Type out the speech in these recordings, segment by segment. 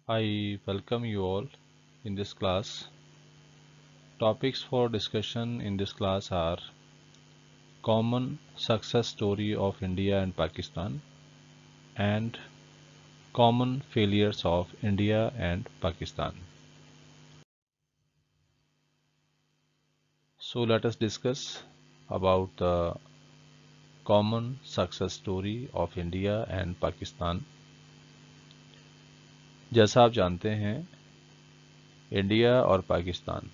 I welcome you all in this class. Topics for discussion in this class are common success story of India and Pakistan and common failures of India and Pakistan. So let us discuss about the common success story of India and Pakistan. जैसा आप जानते हैं India और पाकिस्तान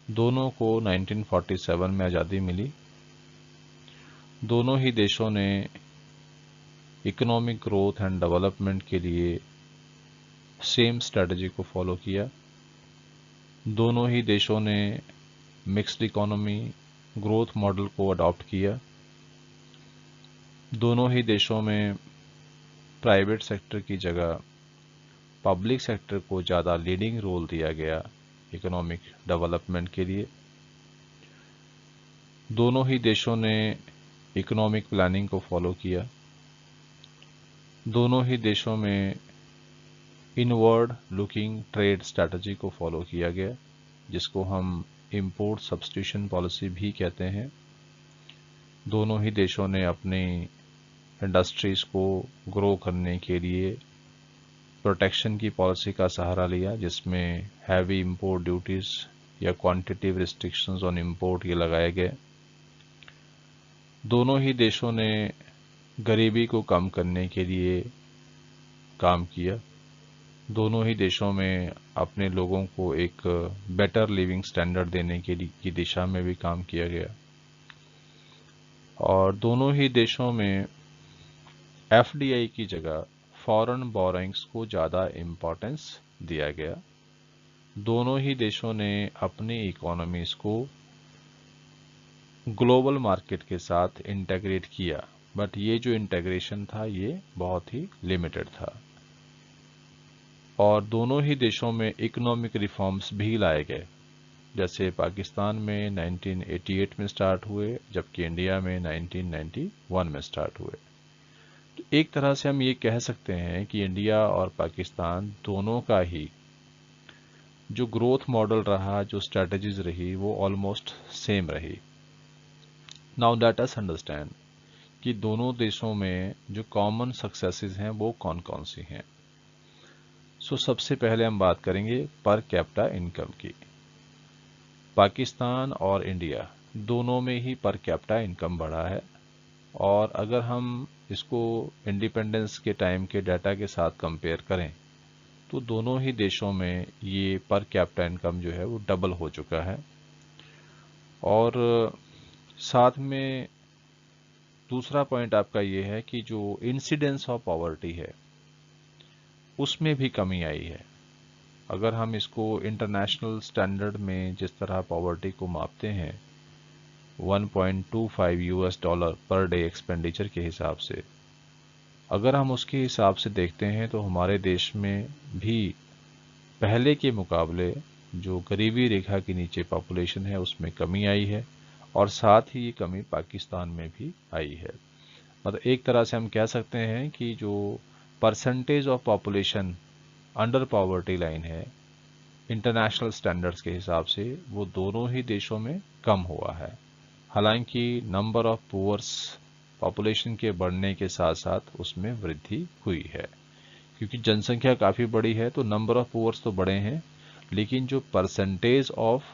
दोनों को 1947 में आज़ादी मिली। दोनों ही देशों ने इकोनॉमिक ग्रोथ एंड डेवलपमेंट के लिए सेम स्ट्रेटजी को फॉलो किया। दोनों ही देशों ने मिक्स्ड इकोनॉमी ग्रोथ मॉडल को अडॉप्ट किया। दोनों ही देशों में प्राइवेट सेक्टर की जगह पब्लिक सेक्टर को ज़्यादा लीडिंग रोल दिया गया इकोनॉमिक डेवलपमेंट के लिए। दोनों ही देशों ने इकोनॉमिक प्लानिंग को फॉलो किया। दोनों ही देशों में इनवर्ड लुकिंग ट्रेड स्ट्रैटेजी को फॉलो किया गया, जिसको हम इंपोर्ट सब्स्टिट्यूशन पॉलिसी भी कहते हैं। दोनों ही देशों ने अपनी इंडस्ट्रीज को ग्रो करने के लिए प्रोटेक्शन की पॉलिसी का सहारा लिया, जिसमें हैवी इंपोर्ट ड्यूटीज या क्वांटिटेटिव रिस्ट्रिक्शंस ऑन इंपोर्ट ये लगाए गए। दोनों ही देशों ने गरीबी को कम करने के लिए काम किया। दोनों ही देशों में अपने लोगों को एक बेटर लिविंग स्टैंडर्ड देने की दिशा में भी काम किया गया। और दोनों ही देशों में एफडीआई की जगह फॉरेन बोरोइंग्स को ज़्यादा इम्पोर्टेंस दिया गया। दोनों ही देशों ने अपनी इकोनॉमीज को ग्लोबल मार्केट के साथ इंटीग्रेट किया, बट ये जो इंटीग्रेशन था ये बहुत ही लिमिटेड था। और दोनों ही देशों में इकोनॉमिक रिफॉर्म्स भी लाए गए, जैसे पाकिस्तान में 1988 में स्टार्ट हुए, जबकि इंडिया में 1991 में स्टार्ट हुए। तो एक तरह से हम ये कह सकते हैं कि इंडिया और पाकिस्तान दोनों का ही जो ग्रोथ मॉडल रहा, जो स्ट्रेटजीज रही, वो ऑलमोस्ट सेम रही। नाउ लेट अस अंडरस्टैंड कि दोनों देशों में जो कॉमन सक्सेसेस हैं वो कौन कौन सी हैं। सो सबसे पहले हम बात करेंगे पर कैपिटा इनकम की। पाकिस्तान और इंडिया दोनों में ही पर कैपिटा इनकम बढ़ा है। और अगर हम इसको इंडिपेंडेंस के टाइम के डाटा के साथ कंपेयर करें तो दोनों ही देशों में ये पर कैपिटा इनकम जो है वो डबल हो चुका है। और साथ में दूसरा पॉइंट आपका ये है कि जो इंसिडेंस ऑफ पॉवर्टी है उसमें भी कमी आई है। अगर हम इसको इंटरनेशनल स्टैंडर्ड में जिस तरह पॉवर्टी को मापते हैं 1.25 US dollar per day expenditure के हिसाब से, अगर हम उसके हिसाब से देखते हैं तो हमारे देश में भी पहले के मुकाबले जो गरीबी रेखा के नीचे पॉपुलेशन है उसमें कमी आई है। और साथ ही ये कमी पाकिस्तान में भी आई है। मतलब एक तरह से हम कह सकते हैं कि जो percentage of population under poverty line है इंटरनेशनल स्टैंडर्ड्स के हिसाब से वो दोनों ही देशों में कम हुआ है। हालांकि नंबर ऑफ पुअर्स पॉपुलेशन के बढ़ने के साथ साथ उसमें वृद्धि हुई है, क्योंकि जनसंख्या काफ़ी बड़ी है तो नंबर ऑफ पुअर्स तो बढ़े हैं, लेकिन जो percentage of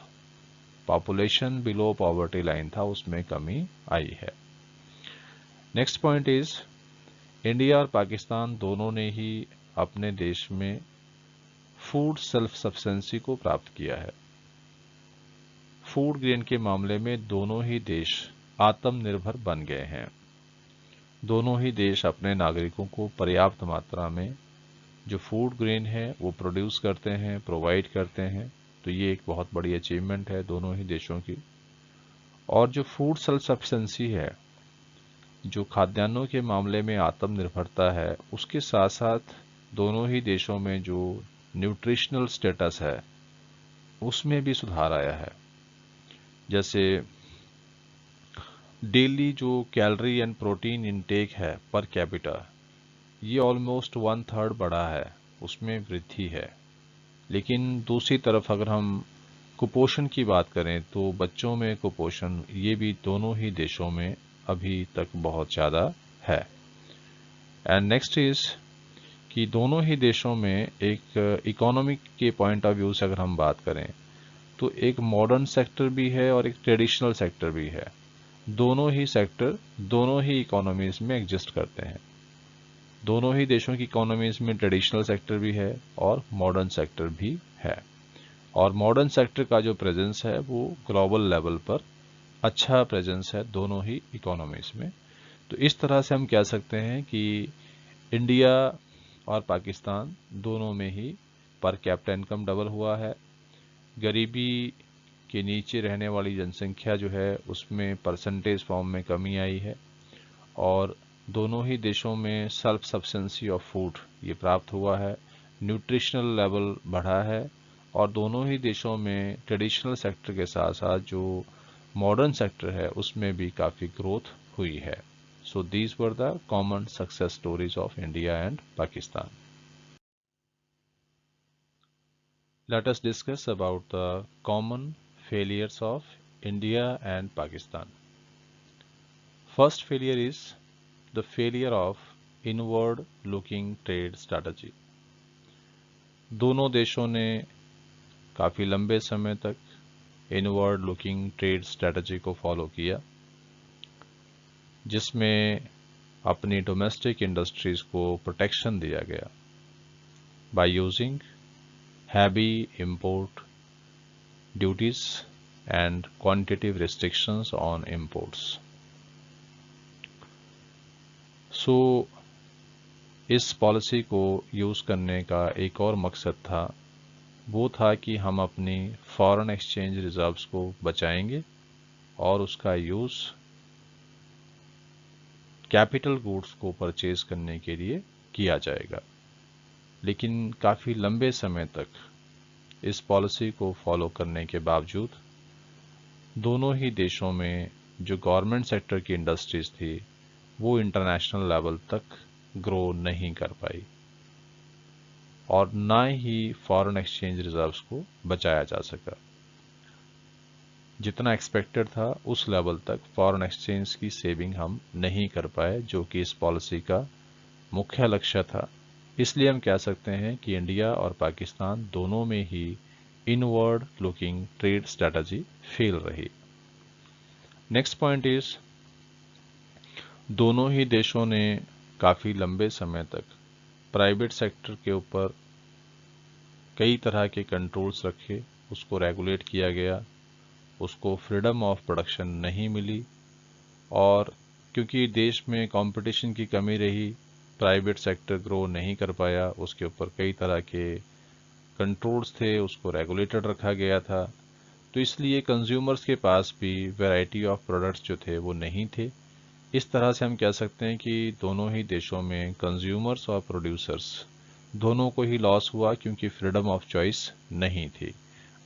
population below poverty line था उसमें कमी आई है। नेक्स्ट पॉइंट इज इंडिया और पाकिस्तान दोनों ने ही अपने देश में फूड सेल्फ सफिशिएंसी को प्राप्त किया है। फूड ग्रेन के मामले में दोनों ही देश आत्मनिर्भर बन गए हैं। दोनों ही देश अपने नागरिकों को पर्याप्त मात्रा में जो फूड ग्रेन है वो प्रोड्यूस करते हैं, प्रोवाइड करते हैं। तो ये एक बहुत बड़ी अचीवमेंट है दोनों ही देशों की। और जो फूड सेल्फ सफिशिएंसी है, जो खाद्यान्नों के मामले में आत्मनिर्भरता है, उसके साथ साथ दोनों ही देशों में जो न्यूट्रिशनल स्टेटस है उसमें भी सुधार आया है। जैसे डेली जो कैलोरी एंड प्रोटीन इनटेक है पर कैपिटा, ये ऑलमोस्ट 1/3 बढ़ा है उसमें वृद्धि है। लेकिन दूसरी तरफ अगर हम कुपोषण की बात करें तो बच्चों में कुपोषण ये भी दोनों ही देशों में अभी तक बहुत ज़्यादा है। एंड नेक्स्ट इज कि दोनों ही देशों में एक इकोनॉमिक के पॉइंट ऑफ व्यू से अगर हम बात करें तो एक मॉडर्न सेक्टर भी है और एक ट्रेडिशनल सेक्टर भी है। दोनों ही सेक्टर दोनों ही इकोनॉमीज में एग्जिस्ट करते हैं। दोनों ही देशों की इकोनॉमीज में ट्रेडिशनल सेक्टर भी है और मॉडर्न सेक्टर भी है। और मॉडर्न सेक्टर का जो प्रेजेंस है वो ग्लोबल लेवल पर अच्छा प्रेजेंस है दोनों ही इकोनॉमीज में। तो इस तरह से हम कह सकते हैं कि इंडिया और पाकिस्तान दोनों में ही पर कैपिटा इनकम डबल हुआ है। गरीबी के नीचे रहने वाली जनसंख्या जो है उसमें परसेंटेज फॉर्म में कमी आई है। और दोनों ही देशों में सेल्फ सफिशिएंसी ऑफ फूड ये प्राप्त हुआ है। न्यूट्रिशनल लेवल बढ़ा है। और दोनों ही देशों में ट्रेडिशनल सेक्टर के साथ साथ जो मॉडर्न सेक्टर है उसमें भी काफ़ी ग्रोथ हुई है। So these were the common success stories of India and Pakistan. Let us discuss about the common failures of India and Pakistan. First failure is the failure of inward looking trade strategy. दोनों देशों ने काफ़ी लंबे समय तक inward looking trade strategy को follow किया, जिसमें अपनी डोमेस्टिक इंडस्ट्रीज को प्रोटेक्शन दिया गया by using heavy import duties and quantitative restrictions on imports. So इस पॉलिसी को यूज़ करने का एक और मकसद था, वो था कि हम अपनी फॉरेन एक्सचेंज रिजर्व्स को बचाएंगे और उसका यूज़ कैपिटल गुड्स को परचेज करने के लिए किया जाएगा। लेकिन काफ़ी लंबे समय तक इस पॉलिसी को फॉलो करने के बावजूद दोनों ही देशों में जो गवर्नमेंट सेक्टर की इंडस्ट्रीज थी वो इंटरनेशनल लेवल तक ग्रो नहीं कर पाई और ना ही फॉरेन एक्सचेंज रिजर्व्स को बचाया जा सका। जितना एक्सपेक्टेड था उस लेवल तक फॉरेन एक्सचेंज की सेविंग हम नहीं कर पाए, जो कि इस पॉलिसी का मुख्य लक्ष्य था। इसलिए हम कह सकते हैं कि इंडिया और पाकिस्तान दोनों में ही inward looking trade strategy fail रही। नेक्स्ट पॉइंट इज दोनों ही देशों ने काफ़ी लंबे समय तक प्राइवेट सेक्टर के ऊपर कई तरह के कंट्रोल्स रखे, उसको रेगुलेट किया गया, उसको फ्रीडम ऑफ प्रोडक्शन नहीं मिली। और क्योंकि देश में कंपटीशन की कमी रही, प्राइवेट सेक्टर ग्रो नहीं कर पाया, उसके ऊपर कई तरह के कंट्रोल्स थे, उसको रेगुलेटेड रखा गया था। तो इसलिए कंज्यूमर्स के पास भी वैरायटी ऑफ प्रोडक्ट्स जो थे वो नहीं थे। इस तरह से हम कह सकते हैं कि दोनों ही देशों में कंज्यूमर्स और प्रोड्यूसर्स दोनों को ही लॉस हुआ, क्योंकि फ्रीडम ऑफ चॉइस नहीं थी।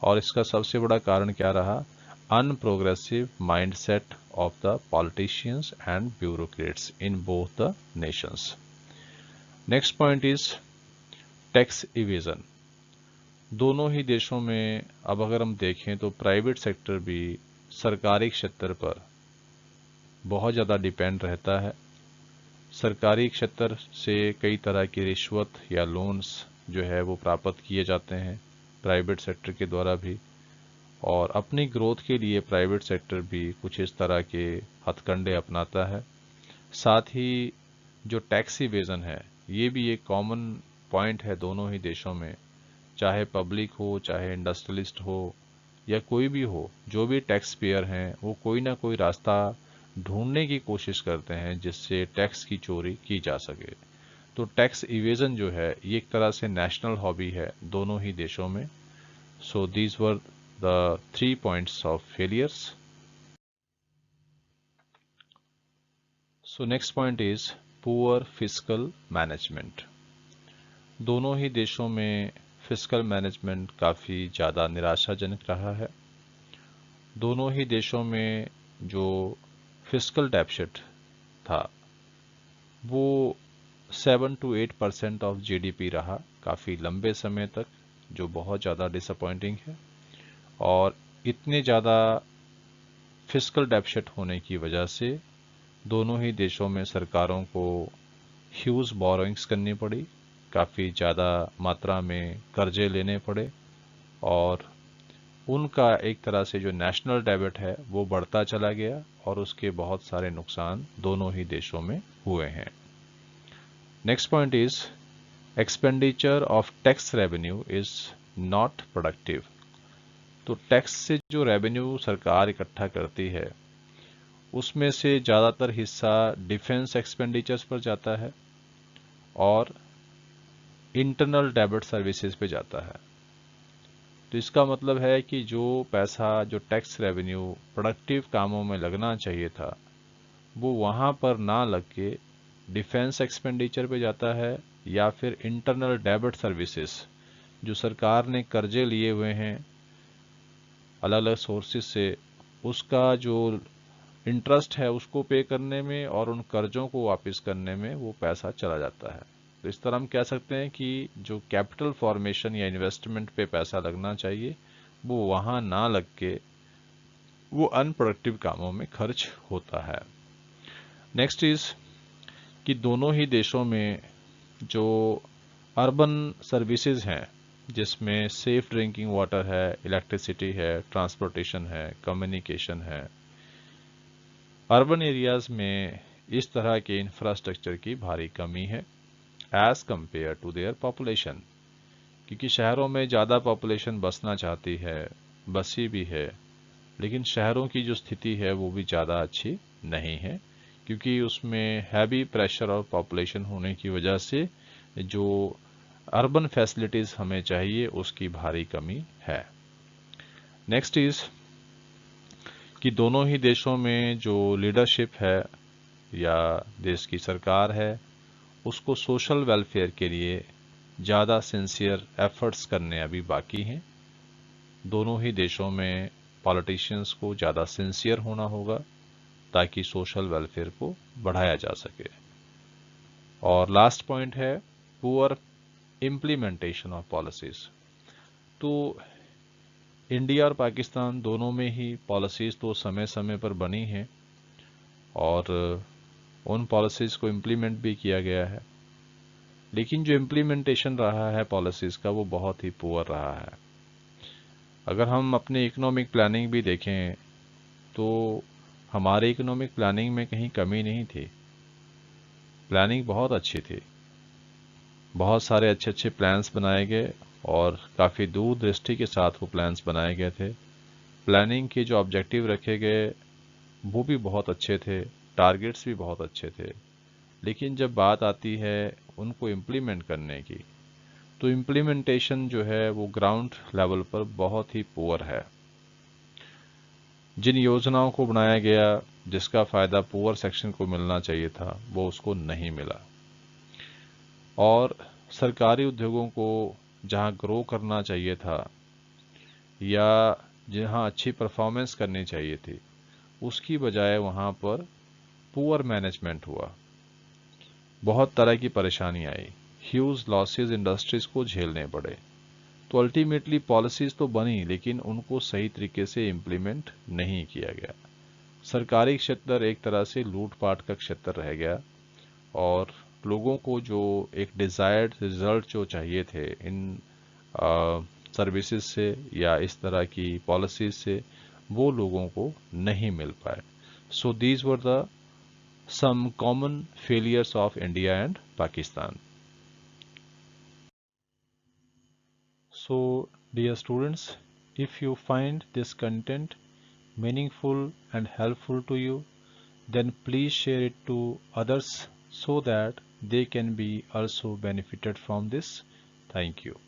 और इसका सबसे बड़ा कारण क्या रहा? Unprogressive mindset of the politicians and bureaucrats in both the nations. Next point is tax evasion. दोनों ही देशों में अब अगर हम देखें तो प्राइवेट सेक्टर भी सरकारी क्षेत्र पर बहुत ज़्यादा डिपेंड रहता है। सरकारी क्षेत्र से कई तरह की रिश्वत या लोन्स जो है वो प्राप्त किए जाते हैं प्राइवेट सेक्टर के द्वारा भी। और अपनी ग्रोथ के लिए प्राइवेट सेक्टर भी कुछ इस तरह के हथकंडे अपनाता है। साथ ही जो टैक्स इवेजन है ये भी एक कॉमन पॉइंट है दोनों ही देशों में। चाहे पब्लिक हो, चाहे इंडस्ट्रियलिस्ट हो या कोई भी हो, जो भी टैक्स पेयर हैं वो कोई ना कोई रास्ता ढूंढने की कोशिश करते हैं जिससे टैक्स की चोरी की जा सके। तो टैक्स इवेजन जो है ये एक तरह से नेशनल हॉबी है दोनों ही देशों में। So these were the 3 points of failures. So next point is poor fiscal management. दोनों ही देशों में फिस्कल मैनेजमेंट काफ़ी ज़्यादा निराशाजनक रहा है। दोनों ही देशों में जो फिस्कल डेफिसिट था वो 7 to 8% ऑफ जीडीपी रहा काफ़ी लंबे समय तक, जो बहुत ज़्यादा डिसअपॉइंटिंग है। और इतने ज़्यादा फिस्कल डेफिसिट होने की वजह से दोनों ही देशों में सरकारों को ह्यूज बोरोइंग्स करनी पड़ी, काफ़ी ज़्यादा मात्रा में कर्जे लेने पड़े, और उनका एक तरह से जो नेशनल डेब्ट है वो बढ़ता चला गया, और उसके बहुत सारे नुकसान दोनों ही देशों में हुए हैं। Next point is expenditure of tax revenue is not productive. तो टैक्स से जो रेवेन्यू सरकार इकट्ठा करती है उसमें से ज़्यादातर हिस्सा डिफेंस एक्सपेंडिचर्स पर जाता है और इंटरनल डेब्ट सर्विसेज पे जाता है। तो इसका मतलब है कि जो पैसा, जो टैक्स रेवेन्यू प्रोडक्टिव कामों में लगना चाहिए था, वो वहाँ पर ना लग के डिफेंस एक्सपेंडिचर पे जाता है, या फिर इंटरनल डेब्ट सर्विसेज जो सरकार ने कर्जे लिए हुए हैं अलग अलग सोर्सेज से, उसका जो इंटरेस्ट है उसको पे करने में और उन कर्जों को वापस करने में वो पैसा चला जाता है। तो इस तरह हम कह सकते हैं कि जो कैपिटल फॉर्मेशन या इन्वेस्टमेंट पे पैसा लगना चाहिए वो वहाँ ना लग के वो अनप्रोडक्टिव कामों में खर्च होता है। नेक्स्ट इज कि दोनों ही देशों में जो अर्बन सर्विसेज हैं, जिसमें सेफ ड्रिंकिंग वाटर है, इलेक्ट्रिसिटी है, ट्रांसपोर्टेशन है, कम्युनिकेशन है, अर्बन एरियाज में इस तरह के इंफ्रास्ट्रक्चर की भारी कमी है as compare to their population. क्योंकि शहरों में ज़्यादा पॉपुलेशन बसना चाहती है, बसी भी है, लेकिन शहरों की जो स्थिति है वो भी ज़्यादा अच्छी नहीं है, क्योंकि उसमें हैवी प्रेशर और पॉपुलेशन होने की वजह से जो अर्बन फैसिलिटीज़ हमें चाहिए उसकी भारी कमी है। नेक्स्ट इज़ कि दोनों ही देशों में जो लीडरशिप है या देश की सरकार है उसको सोशल वेलफेयर के लिए ज़्यादा सिंसियर एफर्ट्स करने अभी बाकी हैं। दोनों ही देशों में पॉलिटिशियंस को ज़्यादा सिंसियर होना होगा ताकि सोशल वेलफेयर को बढ़ाया जा सके। और लास्ट पॉइंट है पुअर इम्प्लीमेंटेशन ऑफ पॉलिसीज़। तो इंडिया और पाकिस्तान दोनों में ही पॉलिसीज़ तो समय समय पर बनी हैं और उन पॉलिसीज़ को इम्प्लीमेंट भी किया गया है, लेकिन जो इम्प्लीमेंटेशन रहा है पॉलिसीज़ का वो बहुत ही पुअर रहा है। अगर हम अपने इकोनॉमिक प्लानिंग भी देखें तो हमारे इकोनॉमिक प्लानिंग में कहीं कमी नहीं थी, प्लानिंग बहुत अच्छी थी, बहुत सारे अच्छे अच्छे प्लान्स बनाए गए और काफ़ी दूरदृष्टि के साथ वो प्लान्स बनाए गए थे। प्लानिंग के जो ऑब्जेक्टिव रखे गए वो भी बहुत अच्छे थे, टारगेट्स भी बहुत अच्छे थे, लेकिन जब बात आती है उनको इम्प्लीमेंट करने की तो इम्प्लीमेंटेशन जो है वो ग्राउंड लेवल पर बहुत ही पुअर है। जिन योजनाओं को बनाया गया जिसका फ़ायदा पुअर सेक्शन को मिलना चाहिए था वो उसको नहीं मिला, और सरकारी उद्योगों को जहां ग्रो करना चाहिए था या जहां अच्छी परफॉर्मेंस करनी चाहिए थी उसकी बजाय वहां पर पुअर मैनेजमेंट हुआ, बहुत तरह की परेशानी आई, ह्यूज लॉसेस इंडस्ट्रीज को झेलने पड़े। तो अल्टीमेटली पॉलिसीज तो बनी लेकिन उनको सही तरीके से इम्प्लीमेंट नहीं किया गया। सरकारी क्षेत्र एक तरह से लूटपाट का क्षेत्र रह गया और लोगों को जो एक डिज़ायर्ड रिजल्ट जो चाहिए थे इन सर्विसेज से या इस तरह की पॉलिसीज से वो लोगों को नहीं मिल पाए। So these were the some common failures of India and Pakistan. So, dear students, if you find this content meaningful and helpful to you, then please share it to others so that they can be also benefited from this. Thank you.